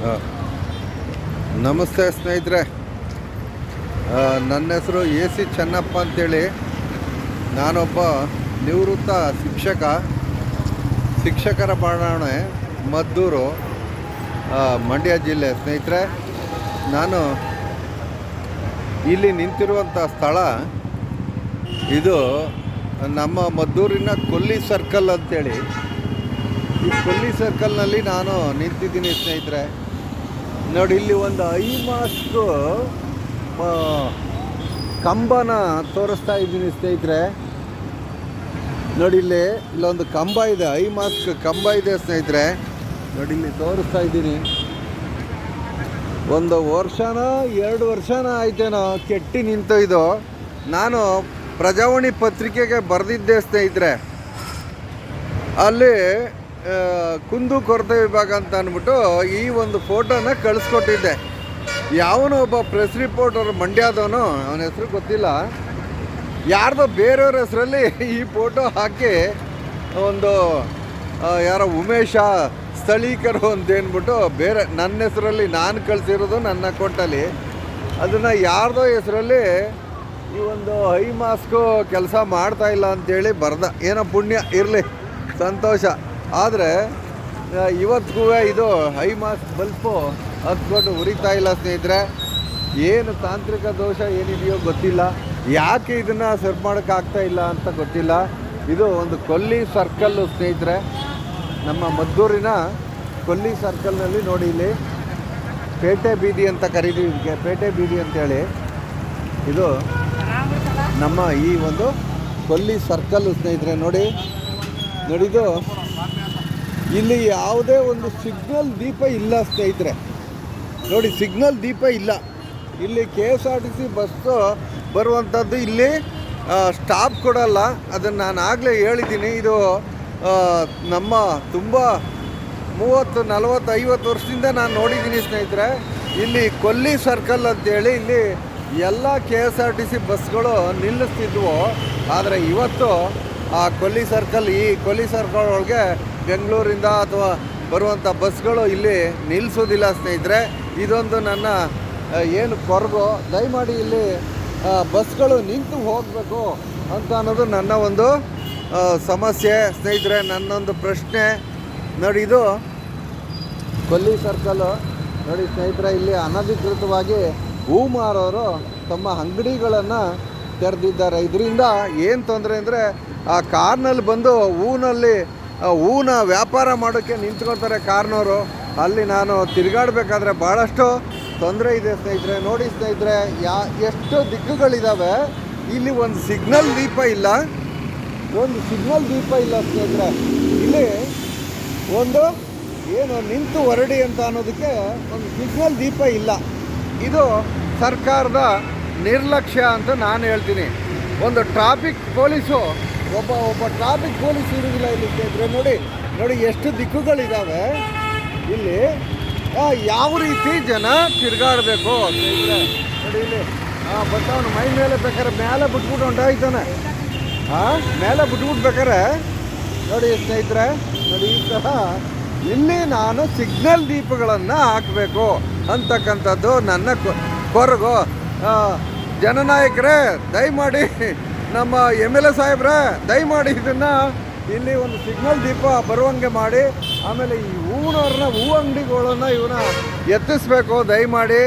ಆ, ನಮಸ್ತೆ ಸ್ನೇಹಿತರೆ. ನನ್ನ ಹೆಸರು AC ಚೆನ್ನಪ್ಪ ಅಂತೇಳಿ. ನಾನೊಬ್ಬ ನಿವೃತ್ತ ಶಿಕ್ಷಕರ ಬಡಾವಣೆ ಮದ್ದೂರು, ಮಂಡ್ಯ ಜಿಲ್ಲೆ. ಸ್ನೇಹಿತರೆ, ನಾನು ಇಲ್ಲಿ ನಿಂತಿರುವಂಥ ಸ್ಥಳ ಇದು ನಮ್ಮ ಮದ್ದೂರಿನ ಕೊಲ್ಲಿ ಸರ್ಕಲ್ ಅಂತೇಳಿ. ಈ ಕೊಲ್ಲಿ ಸರ್ಕಲ್ನಲ್ಲಿ ನಾನು ನಿಂತಿದ್ದೀನಿ ಸ್ನೇಹಿತರೆ. ನೋಡಿ, ಇಲ್ಲಿ ಒಂದು ಐಮಾಸ್ಕ್ ಕಂಬನ ತೋರಿಸ್ತಾ ಇದ್ದೀನಿ ಸ್ನೇಹಿತರೆ. ನೋಡಿ, ಇಲ್ಲೊಂದು ಕಂಬ ಇದೆ, ಐಮಾಸ್ಕ್ ಕಂಬ ಇದೆ ಸ್ನೇಹಿತರೆ. ನೋಡಿ, ಇಲ್ಲಿ ತೋರಿಸ್ತಾ ಇದ್ದೀನಿ. ಒಂದು ವರ್ಷನ 2 ವರ್ಷನ ಆಯ್ತೇನೋ ಕೆಟ್ಟಿ ನಿಂತು ಇದು. ನಾನು ಪ್ರಜಾವಾಣಿ ಪತ್ರಿಕೆಗೆ ಬರೆದಿದ್ದೆ ಸ್ನೇಹಿತರೆ. ಅಲ್ಲಿ ಕುಂದು ಕೊರತೆ ವಿಭಾಗ ಅಂತ ಅಂದ್ಬಿಟ್ಟು ಈ ಒಂದು ಫೋಟೋನ ಕಳಿಸ್ಕೊಟ್ಟಿದ್ದೆ. ಯಾವನೋ ಒಬ್ಬ ಪ್ರೆಸ್ ರಿಪೋರ್ಟರ್ ಮಂಡ್ಯದವನು, ಅವನ ಹೆಸರು ಗೊತ್ತಿಲ್ಲ, ಯಾರ್ದೋ ಬೇರೆಯವ್ರ ಹೆಸರಲ್ಲಿ ಈ ಫೋಟೋ ಹಾಕಿ ಒಂದು ಯಾರೋ ಉಮೇಶ ಸ್ಥಳೀಕರು ಅಂತೇನ್ಬಿಟ್ಟು ಬೇರೆ ನನ್ನ ಹೆಸರಲ್ಲಿ ನಾನು ಕಳಿಸಿರೋದು ನನ್ನ ಅಕೌಂಟಲ್ಲಿ. ಅದನ್ನು ಯಾರ್ದೋ ಹೆಸರಲ್ಲಿ ಈ ಒಂದು ಐಮಾಸ್ಕು ಕೆಲಸ ಮಾಡ್ತಾಯಿಲ್ಲ ಅಂಥೇಳಿ ಬರ್ದ. ಏನೋ ಪುಣ್ಯ ಇರಲಿ, ಸಂತೋಷ. ಆದರೆ ಇವತ್ತಿಗೂ ಇದು ಐಮಾಸ್ಕ್ ಬಲ್ಪು ಹತ್ಕೊಂಡು ಉರಿತಾ ಇಲ್ಲ ಸ್ನೇಹಿತರೆ. ಏನು ತಾಂತ್ರಿಕ ದೋಷ ಏನಿದೆಯೋ ಗೊತ್ತಿಲ್ಲ, ಯಾಕೆ ಇದನ್ನು ಸರಿ ಮಾಡೋಕ್ಕಾಗ್ತಾ ಇಲ್ಲ ಅಂತ ಗೊತ್ತಿಲ್ಲ. ಇದು ಒಂದು ಕೊಲ್ಲಿ ಸರ್ಕಲ್ಲು ಸ್ನೇಹಿತರೆ, ನಮ್ಮ ಮದ್ದೂರಿನ ಕೊಲ್ಲಿ ಸರ್ಕಲ್ನಲ್ಲಿ. ನೋಡಿ, ಇಲ್ಲಿ ಪೇಟೆ ಬೀದಿ ಅಂತ ಕರೀತೀವಿ, ಪೇಟೆ ಬೀದಿ ಅಂತೇಳಿ. ಇದು ನಮ್ಮ ಈ ಒಂದು ಕೊಲ್ಲಿ ಸರ್ಕಲ್ಲು ಸ್ನೇಹಿತರೆ. ನೋಡಿ, ಇದು ಇಲ್ಲಿ ಯಾವುದೇ ಒಂದು ಸಿಗ್ನಲ್ ದೀಪ ಇಲ್ಲ ಸ್ನೇಹಿತರೆ. ನೋಡಿ, ಸಿಗ್ನಲ್ ದೀಪ ಇಲ್ಲ. ಇಲ್ಲಿ KSRTC ಬಸ್ಸು ಬರುವಂಥದ್ದು ಇಲ್ಲಿ ಸ್ಟಾಪ್ ಕೊಡಲ್ಲ. ಅದನ್ನು ನಾನು ಆಗಲೇ ಹೇಳಿದ್ದೀನಿ. ಇದು ನಮ್ಮ ತುಂಬ 30, 40, 50 ವರ್ಷದಿಂದ ನಾನು ನೋಡಿದ್ದೀನಿ ಸ್ನೇಹಿತರೆ. ಇಲ್ಲಿ ಕೊಲ್ಲಿ ಸರ್ಕಲ್ ಅಂತೇಳಿ ಇಲ್ಲಿ ಎಲ್ಲ KSRTC ಬಸ್ಗಳು ನಿಲ್ಲಿಸ್ತಿದ್ವು. ಆದರೆ ಇವತ್ತು ಆ ಕೊಲ್ಲಿ ಸರ್ಕಲ್ ಒಳಗೆ ಬೆಂಗಳೂರಿಂದ ಅಥವಾ ಬರುವಂಥ ಬಸ್ಗಳು ಇಲ್ಲಿ ನಿಲ್ಲಿಸೋದಿಲ್ಲ ಸ್ನೇಹಿತರೆ. ಇದೊಂದು ನನ್ನ ಏನು ಕೊರಗು. ದಯಮಾಡಿ ಇಲ್ಲಿ ಬಸ್ಗಳು ನಿಂತು ಹೋಗಬೇಕು ಅಂತ ಅನ್ನೋದು ನನ್ನ ಒಂದು ಸಮಸ್ಯೆ ಸ್ನೇಹಿತರೆ, ನನ್ನೊಂದು ಪ್ರಶ್ನೆ. ನೋಡಿ, ಇದು ಕೊಲ್ಲಿ ಸರ್ಕಲ್ಲು. ನೋಡಿ ಸ್ನೇಹಿತರೆ, ಇಲ್ಲಿ ಅನಧಿಕೃತವಾಗಿ ಹೂ ಮಾರೋರು ತಮ್ಮ ಅಂಗಡಿಗಳನ್ನು ತೆರೆದಿದ್ದಾರೆ. ಇದರಿಂದ ಏನು ತೊಂದರೆ ಅಂದರೆ, ಆ ಕಾರ್ನಲ್ಲಿ ಬಂದು ಹೂನ ವ್ಯಾಪಾರ ಮಾಡೋಕ್ಕೆ ನಿಂತ್ಕೊಳ್ತಾರೆ ಕಾರ್ನವರು. ಅಲ್ಲಿ ನಾನು ತಿರುಗಾಡಬೇಕಾದ್ರೆ ಭಾಳಷ್ಟು ತೊಂದರೆ ಇದೆ ಸ್ನೇಹಿತರೆ. ನೋಡಿ ಸ್ನೇಹಿತರೆ, ಎಷ್ಟು ದಿಕ್ಕುಗಳಿದ್ದಾವೆ. ಇಲ್ಲಿ ಒಂದು ಸಿಗ್ನಲ್ ದೀಪ ಇಲ್ಲ ಸ್ನೇಹಿತರೆ. ಇಲ್ಲಿ ಒಂದು ಏನು ನಿಂತು ಹೊರಡಿ ಅಂತ ಅನ್ನೋದಕ್ಕೆ ಒಂದು ಸಿಗ್ನಲ್ ದೀಪ ಇಲ್ಲ. ಇದು ಸರ್ಕಾರದ ನಿರ್ಲಕ್ಷ್ಯ ಅಂತ ನಾನು ಹೇಳ್ತೀನಿ. ಒಂದು ಟ್ರಾಫಿಕ್ ಪೊಲೀಸು ಒಬ್ಬ ಟ್ರಾಫಿಕ್ ಪೊಲೀಸ್ ಇರೋದಿಲ್ಲ ಇಲ್ಲಿ ಸ್ನೇಹಿತರೆ. ನೋಡಿ ಎಷ್ಟು ದಿಕ್ಕುಗಳಿದ್ದಾವೆ ಇಲ್ಲಿ. ಯಾವ ರೀತಿ ಜನ ತಿರುಗಾಡಬೇಕು ಸ್ನೇಹಿತರೆ. ನೋಡಿ, ಇಲ್ಲಿ ಬರ್ತಾವನು ಮೈ ಮೇಲೆ ಬೇಕಾದ್ರೆ ಮೇಲೆ ಬಿಟ್ಬಿಟ್ಟು ಹೊಂಟಾಯ್ತಾನೆ. ಮೇಲೆ ಬಿಟ್ಬಿಟ್ಬೇಕಾರೆ ನೋಡಿ ಸ್ನೇಹಿತರೆ, ನೋಡಿ ಈ ಥರ ಇಲ್ಲಿ ನಾನು ಸಿಗ್ನಲ್ ದೀಪಗಳನ್ನು ಹಾಕಬೇಕು ಅಂತಕ್ಕಂಥದ್ದು ನನ್ನ ಕೊರಗು. ಜನನಾಯಕರೇ, ದಯಮಾಡಿ ನಮ್ಮ MLA ಸಾಹೇಬ್ರೆ, ದಯಮಾಡಿ ಇದನ್ನು ಇಲ್ಲಿ ಒಂದು ಸಿಗ್ನಲ್ ದೀಪ ಬರುವಂಗೆ ಮಾಡಿ. ಆಮೇಲೆ ಈ ಹೂ ಅಂಗಡಿಗಳನ್ನು ಇವನ್ನ ಎತ್ತಿಸ್ಬೇಕು ದಯಮಾಡಿ.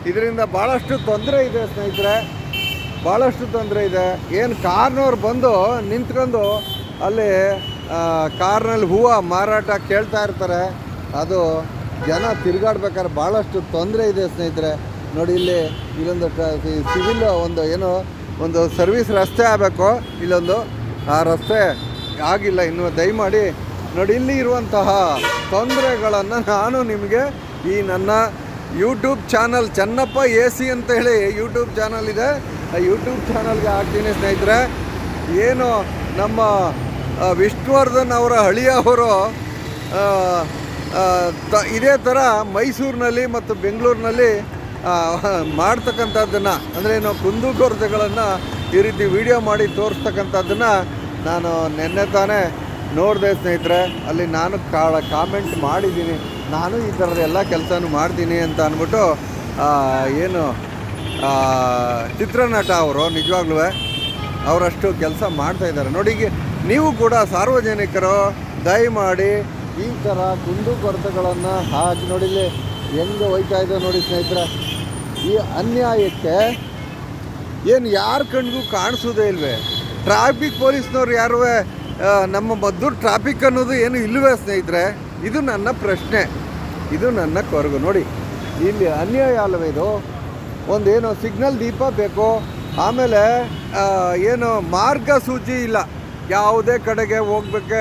ಇದರಿಂದ ಭಾಳಷ್ಟು ತೊಂದರೆ ಇದೆ ಸ್ನೇಹಿತರೆ, ಭಾಳಷ್ಟು ತೊಂದರೆ ಇದೆ. ಏನು ಕಾರ್ನವ್ರು ಬಂದು ನಿಂತ್ಕೊಂಡು ಅಲ್ಲಿ ಕಾರ್ನಲ್ಲಿ ಹೂವು ಮಾರಾಟ ಕೇಳ್ತಾ ಇರ್ತಾರೆ. ಅದು ಜನ ತಿರುಗಾಡ್ಬೇಕಾದ್ರೆ ಭಾಳಷ್ಟು ತೊಂದರೆ ಇದೆ ಸ್ನೇಹಿತರೆ. ನೋಡಿ, ಇಲ್ಲೊಂದು ಸಿವಿಲ್ ಒಂದು ಸರ್ವಿಸ್ ರಸ್ತೆ ಆಗಬೇಕು. ಆ ರಸ್ತೆ ಆಗಿಲ್ಲ ಇನ್ನೂ. ದಯಮಾಡಿ ನೋಡಿ, ಇಲ್ಲಿ ಇರುವಂತಹ ತೊಂದರೆಗಳನ್ನು ನಾನು ನಿಮಗೆ ಈ ನನ್ನ ಯೂಟ್ಯೂಬ್ ಚಾನಲ್ ಚೆನ್ನಪ್ಪ AC ಅಂತ ಹೇಳಿ ಯೂಟ್ಯೂಬ್ ಚಾನಲ್ ಇದೆ, ಆ ಯೂಟ್ಯೂಬ್ ಚಾನಲ್ಗೆ ಹಾಕ್ತೀನಿ ಸ್ನೇಹಿತರೆ. ಏನು ನಮ್ಮ ವಿಷ್ಣುವರ್ಧನ್ ಅವರ ಹಳಿಯವರು ಇದೇ ಥರ ಮೈಸೂರಿನಲ್ಲಿ ಮತ್ತು ಬೆಂಗಳೂರಿನಲ್ಲಿ ಮಾಡ್ತಕ್ಕಂಥದ್ದನ್ನು, ಅಂದರೆ ನಾವು ಕುಂದುಕೊರತೆಗಳನ್ನು ಈ ರೀತಿ ವಿಡಿಯೋ ಮಾಡಿ ತೋರಿಸ್ತಕ್ಕಂಥದ್ದನ್ನು ನಾನು ನಿನ್ನೆ ತಾನೇ ನೋಡಿದೆ ಸ್ನೇಹಿತರೆ. ಅಲ್ಲಿ ನಾನು ಕಾಮೆಂಟ್ ಮಾಡಿದ್ದೀನಿ. ನಾನು ಈ ಥರದ ಎಲ್ಲ ಕೆಲಸನೂ ಮಾಡ್ತೀನಿ ಅಂತ ಅಂದ್ಬಿಟ್ಟು ಏನು ಚಿತ್ರನಟ ಅವರು ನಿಜವಾಗ್ಲೂ ಅವರಷ್ಟು ಕೆಲಸ ಮಾಡ್ತಾಯಿದ್ದಾರೆ ನೋಡಿ. ನೀವು ಕೂಡ ಸಾರ್ವಜನಿಕರು ದಯಮಾಡಿ ಈ ಥರ ಕುಂದುಕೊರತೆಗಳನ್ನು ಹಾಕಿ ನೋಡಿಲಿ ಹೆಂಗೆ ಹೋಯ್ತಾ ಇದೆ ನೋಡಿ ಸ್ನೇಹಿತರೆ. ಈ ಅನ್ಯಾಯಕ್ಕೆ ಏನು ಯಾರ ಕಣ್ಗೂ ಕಾಣಿಸೋದೇ ಇಲ್ವೇ? ಟ್ರಾಫಿಕ್ ಪೊಲೀಸ್ನವ್ರು ಯಾರು ನಮ್ಮ ಮದ್ದೂರು ಟ್ರಾಫಿಕ್ ಅನ್ನೋದು ಏನು ಇಲ್ಲವೇ ಸ್ನೇಹಿತರೆ? ಇದು ನನ್ನ ಪ್ರಶ್ನೆ, ಇದು ನನ್ನ ಕೊರಗು. ನೋಡಿ ಇಲ್ಲಿ ಅನ್ಯಾಯ ಅಲ್ಲವೇ ಇದು? ಒಂದೇನು ಸಿಗ್ನಲ್ ದೀಪ ಬೇಕು, ಆಮೇಲೆ ಏನು ಮಾರ್ಗಸೂಚಿ ಇಲ್ಲ, ಯಾವುದೇ ಕಡೆಗೆ ಹೋಗ್ಬೇಕೆ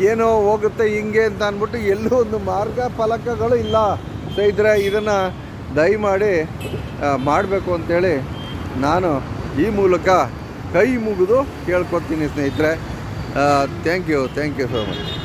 ಏನೋ ಹೋಗುತ್ತೆ ಹಿಂಗೆ ಅಂತ ಅಂದ್ಬಿಟ್ಟು ಎಲ್ಲೂ ಒಂದು ಮಾರ್ಗ ಫಲಕಗಳು ಇಲ್ಲ ಸ್ನೇಹಿತರೆ. ಇದನ್ನು ದಯಮಾಡಿ ಮಾಡಬೇಕು ಅಂತೇಳಿ ನಾನು ಈ ಮೂಲಕ ಕೈ ಮುಗಿದು ಕೇಳ್ಕೊತೀನಿ ಸ್ನೇಹಿತರೆ. Thank you so much.